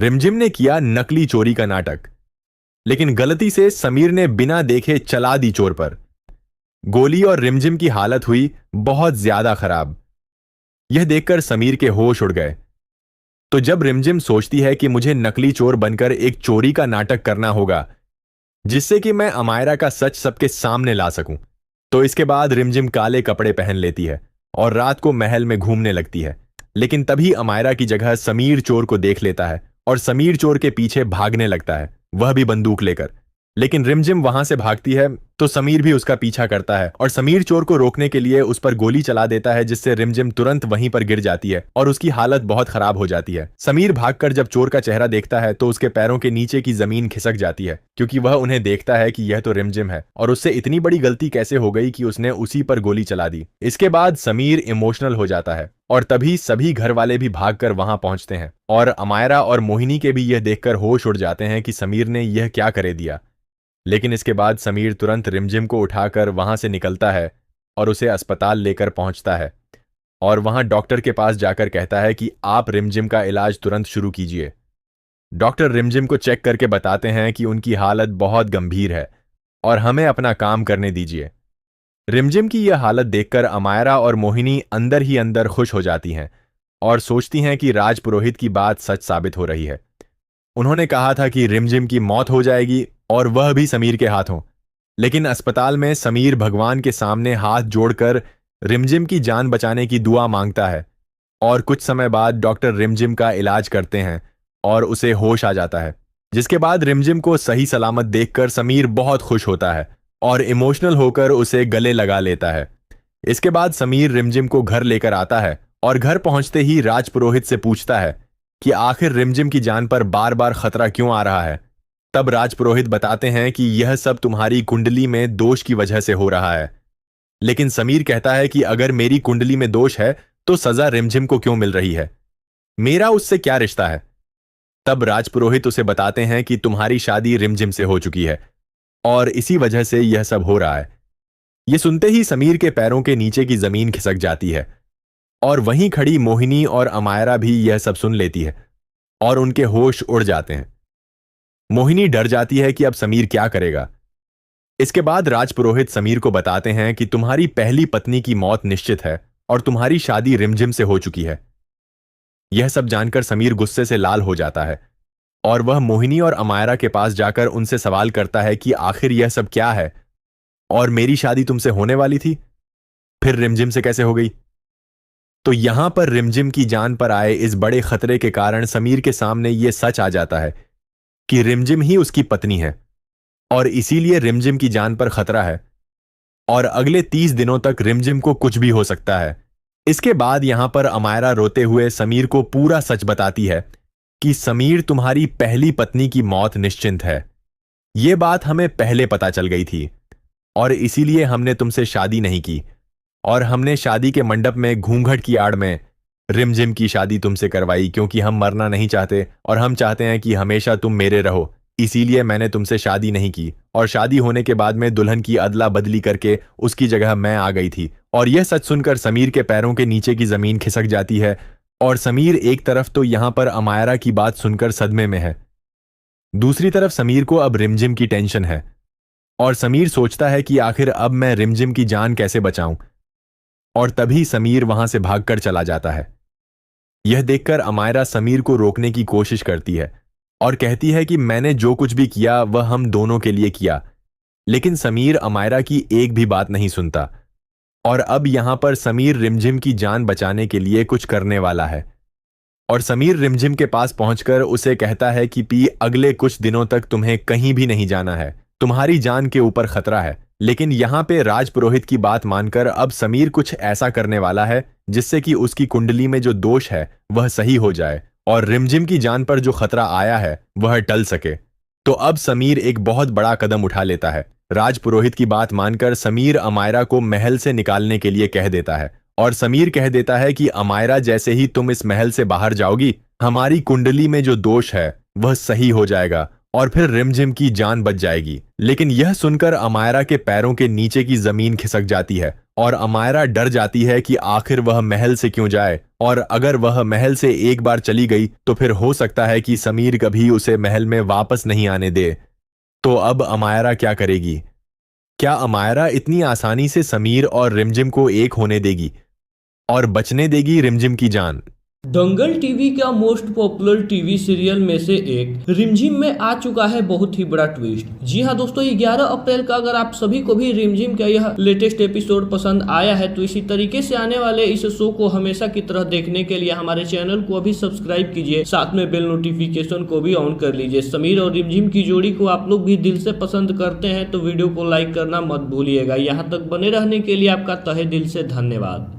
रिमझिम ने किया नकली चोरी का नाटक, लेकिन गलती से समीर ने बिना देखे चला दी चोर पर गोली और रिमझिम की हालत हुई बहुत ज्यादा खराब। यह देखकर समीर के होश उड़ गए। तो जब रिमझिम सोचती है कि मुझे नकली चोर बनकर एक चोरी का नाटक करना होगा जिससे कि मैं अमायरा का सच सबके सामने ला सकूं, तो इसके बाद रिमझिम काले कपड़े पहन लेती है और रात को महल में घूमने लगती है। लेकिन तभी अमायरा की जगह समीर चोर को देख लेता है और समीर चोर के पीछे भागने लगता है, वह भी बंदूक लेकर। लेकिन रिमझिम वहां से भागती है तो समीर भी उसका पीछा करता है और समीर चोर को रोकने के लिए उस पर गोली चला देता है, जिससे रिमझिम तुरंत वहीं पर गिर जाती है और उसकी हालत बहुत खराब हो जाती है। समीर भागकर जब चोर का चेहरा देखता है तो उसके पैरों के नीचे की जमीन खिसक जाती है, क्योंकि वह उन्हें देखता है कि यह तो रिमझिम है और उससे इतनी बड़ी गलती कैसे हो गई कि उसने उसी पर गोली चला दी। इसके बाद समीर इमोशनल हो जाता है और तभी सभी घर वाले भी भागकर वहां पहुंचते हैं और अमायरा और मोहिनी के भी यह देखकर होश उड़ जाते हैं कि समीर ने यह क्या करे दिया। लेकिन इसके बाद समीर तुरंत रिमझिम को उठाकर वहां से निकलता है और उसे अस्पताल लेकर पहुंचता है और वहां डॉक्टर के पास जाकर कहता है कि आप रिमझिम का इलाज तुरंत शुरू कीजिए। डॉक्टर रिमझिम को चेक करके बताते हैं कि उनकी हालत बहुत गंभीर है और हमें अपना काम करने दीजिए। रिमझिम की यह हालत देखकर अमायरा और मोहिनी अंदर ही अंदर खुश हो जाती हैं और सोचती हैं कि राजपुरोहित की बात सच साबित हो रही है। उन्होंने कहा था कि रिमझिम की मौत हो जाएगी और वह भी समीर के हाथों। लेकिन अस्पताल में समीर भगवान के सामने हाथ जोड़कर रिमझिम की जान बचाने की दुआ मांगता है और कुछ समय बाद डॉक्टर रिमझिम का इलाज करते हैं और उसे होश आ जाता है। जिसके बाद रिमझिम को सही सलामत देखकर समीर बहुत खुश होता है और इमोशनल होकर उसे गले लगा लेता है। इसके बाद समीर रिमझिम को घर लेकर आता है और घर पहुंचते ही राजपुरोहित से पूछता है कि आखिर रिमझिम की जान पर बार बार खतरा क्यों आ रहा है। तब राजपुरोहित बताते हैं कि यह सब तुम्हारी कुंडली में दोष की वजह से हो रहा है। लेकिन समीर कहता है कि अगर मेरी कुंडली में दोष है तो सजा रिमझिम को क्यों मिल रही है, मेरा उससे क्या रिश्ता है। तब राजपुरोहित उसे बताते हैं कि तुम्हारी शादी रिमझिम से हो चुकी है और इसी वजह से यह सब हो रहा है। यह सुनते ही समीर के पैरों के नीचे की जमीन खिसक जाती है और वहीं खड़ी मोहिनी और अमायरा भी यह सब सुन लेती है और उनके होश उड़ जाते हैं। मोहिनी डर जाती है कि अब समीर क्या करेगा। इसके बाद राजपुरोहित समीर को बताते हैं कि तुम्हारी पहली पत्नी की मौत निश्चित है और तुम्हारी शादी रिमझिम से हो चुकी है। यह सब जानकर समीर गुस्से से लाल हो जाता है और वह मोहिनी और अमायरा के पास जाकर उनसे सवाल करता है कि आखिर यह सब क्या है और मेरी शादी तुमसे होने वाली थी, फिर रिमझिम से कैसे हो गई। तो यहां पर रिमझिम की जान पर आए इस बड़े खतरे के कारण समीर के सामने यह सच आ जाता है कि रिमझिम ही उसकी पत्नी है और इसीलिए रिमझिम की जान पर खतरा है और अगले 30 दिनों तक रिमझिम को कुछ भी हो सकता है। इसके बाद यहां पर अमायरा रोते हुए समीर को पूरा सच बताती है कि समीर तुम्हारी पहली पत्नी की मौत निश्चिंत है। यह बात हमें पहले पता चल गई थी और इसीलिए हमने तुमसे शादी नहीं की और हमने शादी के मंडप में घूंघट की आड़ में रिमझिम की शादी तुमसे करवाई, क्योंकि हम मरना नहीं चाहते और हम चाहते हैं कि हमेशा तुम मेरे रहो। इसीलिए मैंने तुमसे शादी नहीं की और शादी होने के बाद में दुल्हन की अदला बदली करके उसकी जगह मैं आ गई थी। और यह सच सुनकर समीर के पैरों के नीचे की जमीन खिसक जाती है और समीर एक तरफ तो यहां पर अमायरा की बात सुनकर सदमे में है, दूसरी तरफ समीर को अब रिमझिम की टेंशन है और समीर सोचता है कि आखिर अब मैं रिमझिम की जान कैसे बचाऊं। और तभी समीर वहां से भागकर चला जाता है। यह देखकर अमायरा समीर को रोकने की कोशिश करती है और कहती है कि मैंने जो कुछ भी किया वह हम दोनों के लिए किया। लेकिन समीर अमायरा की एक भी बात नहीं सुनता और अब यहां पर समीर रिमझिम की जान बचाने के लिए कुछ करने वाला है। और समीर रिमझिम के पास पहुंचकर उसे कहता है कि पी, अगले कुछ दिनों तक तुम्हें कहीं भी नहीं जाना है, तुम्हारी जान के ऊपर खतरा है। लेकिन यहां पे राजपुरोहित की बात मानकर अब समीर कुछ ऐसा करने वाला है जिससे कि उसकी कुंडली में जो दोष है वह सही हो जाए और रिमझिम की जान पर जो खतरा आया है वह टल सके। तो अब समीर एक बहुत बड़ा कदम उठा लेता है। राजपुरोहित की बात मानकर समीर अमायरा को महल से निकालने के लिए कह देता है और समीर कह देता है कि अमायरा, जैसे ही तुम इस महल से बाहर जाओगी हमारी कुंडली में जो दोष है वह सही हो जाएगा और फिर रिमझिम की जान बच जाएगी। लेकिन यह सुनकर अमायरा के पैरों के नीचे की जमीन खिसक जाती है और अमायरा डर जाती है कि आखिर वह महल से क्यों जाए और अगर वह महल से एक बार चली गई तो फिर हो सकता है कि समीर कभी उसे महल में वापस नहीं आने दे। तो अब अमायरा क्या करेगी? क्या अमायरा इतनी आसानी से समीर और रिमझिम को एक होने देगी और बचने देगी रिमझिम की जान? दंगल टीवी का मोस्ट पॉपुलर टीवी सीरियल में से एक रिमझिम में आ चुका है बहुत ही बड़ा ट्विस्ट। जी हाँ दोस्तों, 11 अप्रैल का अगर आप सभी को भी रिमझिम का यह लेटेस्ट एपिसोड पसंद आया है तो इसी तरीके से आने वाले इस शो को हमेशा की तरह देखने के लिए हमारे चैनल को अभी सब्सक्राइब कीजिए, साथ में बेल नोटिफिकेशन को भी ऑन कर लीजिए। समीर और रिमझिम की जोड़ी को आप लोग भी दिल से पसंद करते हैं तो वीडियो को लाइक करना मत भूलिएगा। यहाँ तक बने रहने के लिए आपका तहे दिल से धन्यवाद।